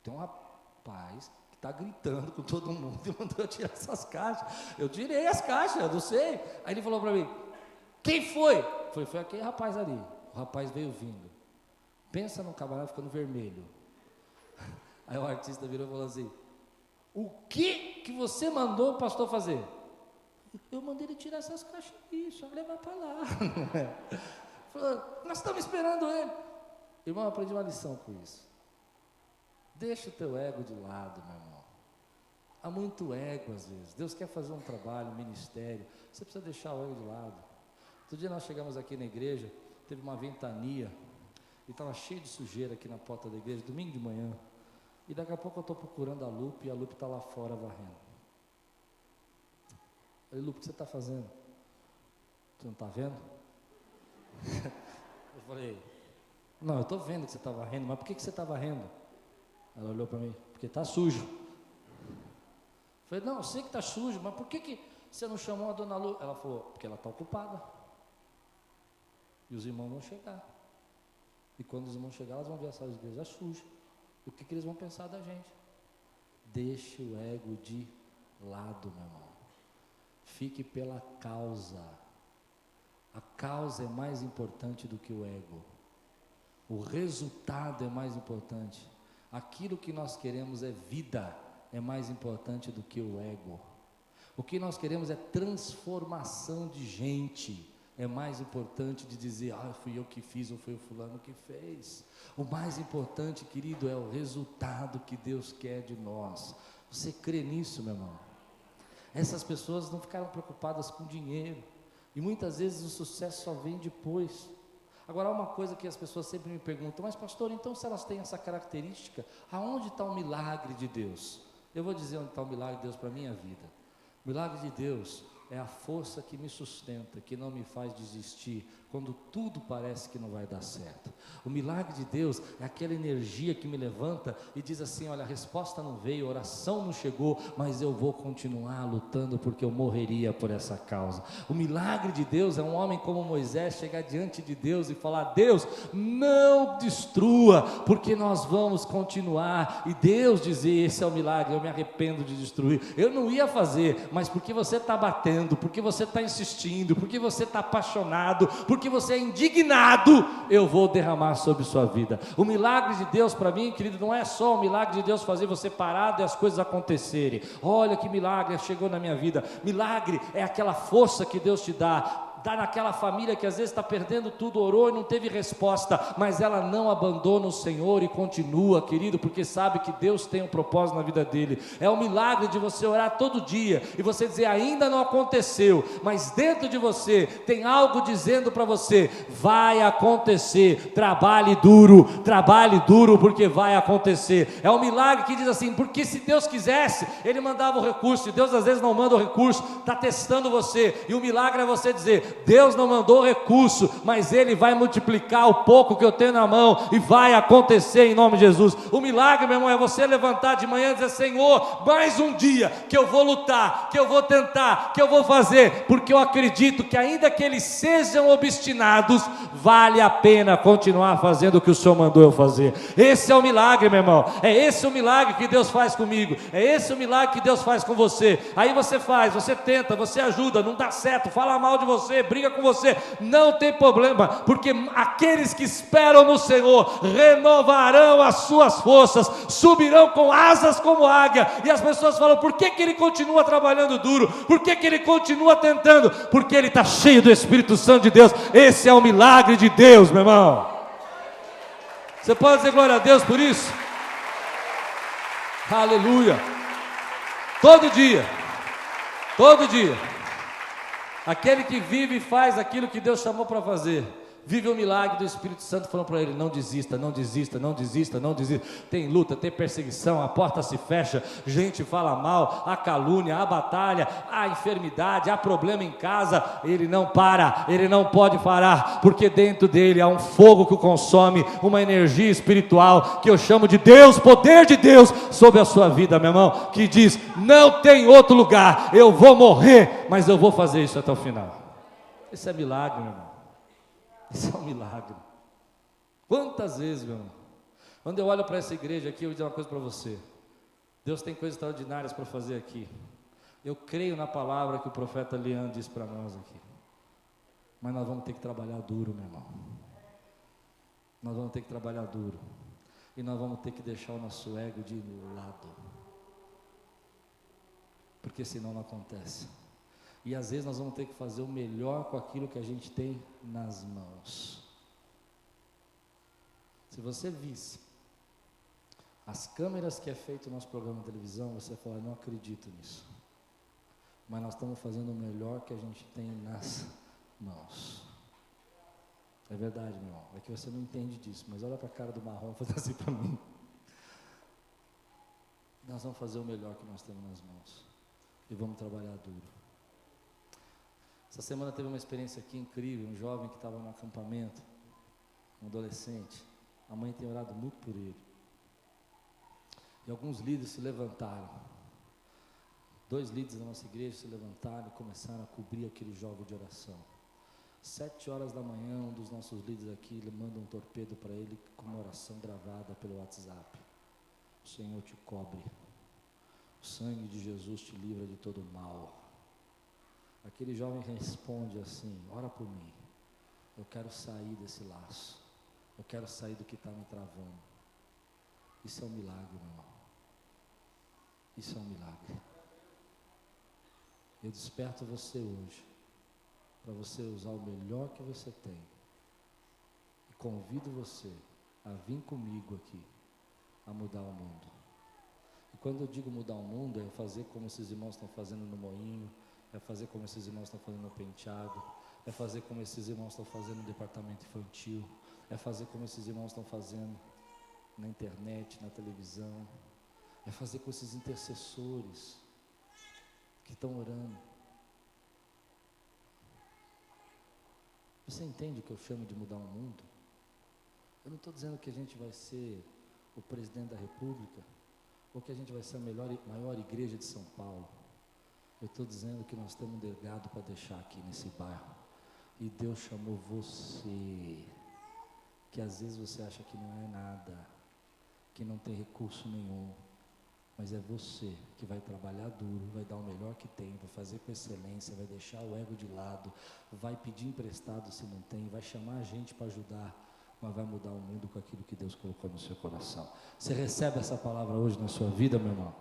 tem um rapaz que está gritando com todo mundo e mandou eu tirar essas caixas. Eu tirei as caixas, eu não sei. Aí ele falou para mim, quem foi? Eu falei, foi aquele rapaz ali. O rapaz veio vindo. Pensa num camarada ficando vermelho. Aí o artista virou e falou assim, o que você mandou o pastor fazer? Eu mandei ele tirar essas caixas aqui, só levar para lá. Falou, nós estamos esperando ele. Irmão, eu aprendi uma lição com isso. Deixa o teu ego de lado, meu irmão. Há muito ego às vezes. Deus quer fazer um trabalho, um ministério. Você precisa deixar o ego de lado. Outro dia nós chegamos aqui na igreja, teve uma ventania, e estava cheio de sujeira aqui na porta da igreja, domingo de manhã. E daqui a pouco eu estou procurando a Lupe, e a Lupe está lá fora varrendo. Eu falei, Lupe, o que você está fazendo? Você não está vendo? Eu falei, não, eu estou vendo que você está varrendo, mas por que você está varrendo? Ela olhou para mim, porque está sujo. Eu falei, não, eu sei que está sujo, mas por que você não chamou a dona Lupe? Ela falou, porque ela está ocupada. E os irmãos vão chegar. E quando os irmãos chegar, elas vão ver a sala de igreja suja. E o que eles vão pensar da gente? Deixe o ego de lado, meu irmão. Fique pela causa. A causa é mais importante do que o ego. O resultado é mais importante. Aquilo que nós queremos é vida, é mais importante do que o ego. O que nós queremos é transformação de gente. É mais importante de dizer, fui eu que fiz ou foi o fulano que fez. O mais importante, querido, é o resultado que Deus quer de nós. Você crê nisso, meu irmão? Essas pessoas não ficaram preocupadas com dinheiro. E muitas vezes o sucesso só vem depois. Agora, há uma coisa que as pessoas sempre me perguntam, mas pastor, então se elas têm essa característica, aonde está o milagre de Deus? Eu vou dizer onde está o milagre de Deus para a minha vida. O milagre de Deus é a força que me sustenta, que não me faz desistir, quando tudo parece que não vai dar certo. O milagre de Deus é aquela energia que me levanta e diz assim, olha, a resposta não veio, a oração não chegou, mas eu vou continuar lutando porque eu morreria por essa causa. O milagre de Deus é um homem como Moisés chegar diante de Deus e falar, Deus, não destrua, porque nós vamos continuar. E Deus dizer, esse é o milagre, eu me arrependo de destruir. Eu não ia fazer, mas porque você está batendo, porque você está insistindo, porque você está apaixonado, porque você é indignado, eu vou derramar sobre sua vida. O milagre de Deus para mim, querido, não é só o milagre de Deus fazer você parar e as coisas acontecerem. Olha que milagre chegou na minha vida. Milagre é aquela força que Deus te dá naquela família que às vezes está perdendo tudo, orou e não teve resposta, mas ela não abandona o Senhor e continua, querido, porque sabe que Deus tem um propósito na vida dele. É o milagre de você orar todo dia e você dizer, ainda não aconteceu, mas dentro de você tem algo dizendo para você, vai acontecer, trabalhe duro, porque vai acontecer. É um milagre que diz assim, porque se Deus quisesse, Ele mandava o recurso, e Deus às vezes não manda o recurso, está testando você, e o milagre é você dizer, Deus não mandou recurso, mas Ele vai multiplicar o pouco que eu tenho na mão, e vai acontecer em nome de Jesus. O milagre, meu irmão, é você levantar de manhã e dizer, Senhor, mais um dia, que eu vou lutar, que eu vou tentar, que eu vou fazer, porque eu acredito que ainda que eles sejam obstinados, vale a pena continuar fazendo o que o Senhor mandou eu fazer. Esse é o milagre, meu irmão, é esse o milagre que Deus faz comigo, é esse o milagre que Deus faz com você. Aí você faz, você tenta, você ajuda, não dá certo, fala mal de você, briga com você, não tem problema, porque aqueles que esperam no Senhor renovarão as suas forças, subirão com asas como águia. E as pessoas falam, por que ele continua trabalhando duro? Por que ele continua tentando? Porque ele está cheio do Espírito Santo de Deus. Esse é o milagre de Deus, meu irmão. Você pode dizer glória a Deus por isso? Aleluia. Todo dia, aquele que vive e faz aquilo que Deus chamou para fazer, vive o milagre do Espírito Santo falando para ele, não desista, não desista, não desista, não desista. Tem luta, tem perseguição, a porta se fecha, gente fala mal, há calúnia, há batalha, há enfermidade, há problema em casa, ele não para, ele não pode parar, porque dentro dele há um fogo que o consome, uma energia espiritual, que eu chamo de Deus, poder de Deus, sobre a sua vida, meu irmão, que diz, não tem outro lugar, eu vou morrer, mas eu vou fazer isso até o final. Esse é milagre, meu irmão. Isso é um milagre. Quantas vezes, meu irmão, quando eu olho para essa igreja aqui, eu vou dizer uma coisa para você, Deus tem coisas extraordinárias para fazer aqui. Eu creio na palavra que o profeta Leandro disse para nós aqui, mas nós vamos ter que trabalhar duro, meu irmão. Nós vamos ter que trabalhar duro, e nós vamos ter que deixar o nosso ego de lado, porque senão não acontece. E às vezes nós vamos ter que fazer o melhor com aquilo que a gente tem nas mãos. Se você visse as câmeras que é feito o nosso programa de televisão, você fala, não acredito nisso. Mas nós estamos fazendo o melhor que a gente tem nas mãos. É verdade, meu irmão. É que você não entende disso, mas olha para a cara do Marrom e faz assim para mim. Nós vamos fazer o melhor que nós temos nas mãos. E vamos trabalhar duro. Essa semana teve uma experiência aqui incrível, um jovem que estava no acampamento, um adolescente, a mãe tem orado muito por ele, e alguns líderes se levantaram, 2 líderes da nossa igreja se levantaram e começaram a cobrir aquele jovem de oração. 7 horas da manhã, um dos nossos líderes aqui, ele manda um torpedo para ele com uma oração gravada pelo WhatsApp, o Senhor te cobre, O sangue de Jesus te livra de todo mal. Aquele jovem responde assim: ora por mim, eu quero sair desse laço, eu quero sair do que está me travando. Isso é um milagre, meu irmão. Isso é um milagre. Eu desperto você hoje, para você usar o melhor que você tem, e convido você a vir comigo aqui, a mudar o mundo. E quando eu digo mudar o mundo, é fazer como esses irmãos estão fazendo no Moinho, é fazer como esses irmãos estão fazendo no Penteado, é fazer como esses irmãos estão fazendo no departamento infantil, é fazer como esses irmãos estão fazendo na internet, na televisão, é fazer com esses intercessores que estão orando. Você entende o que eu chamo de mudar o mundo? Eu não estou dizendo que a gente vai ser o presidente da República, ou que a gente vai ser a maior igreja de São Paulo. Eu estou dizendo que nós temos um legado para deixar aqui nesse bairro. E Deus chamou você, que às vezes você acha que não é nada, que não tem recurso nenhum, mas é você que vai trabalhar duro, vai dar o melhor que tem, vai fazer com excelência, vai deixar o ego de lado, vai pedir emprestado se não tem, vai chamar a gente para ajudar, mas vai mudar o mundo com aquilo que Deus colocou no seu coração. Você recebe essa palavra hoje na sua vida, meu irmão?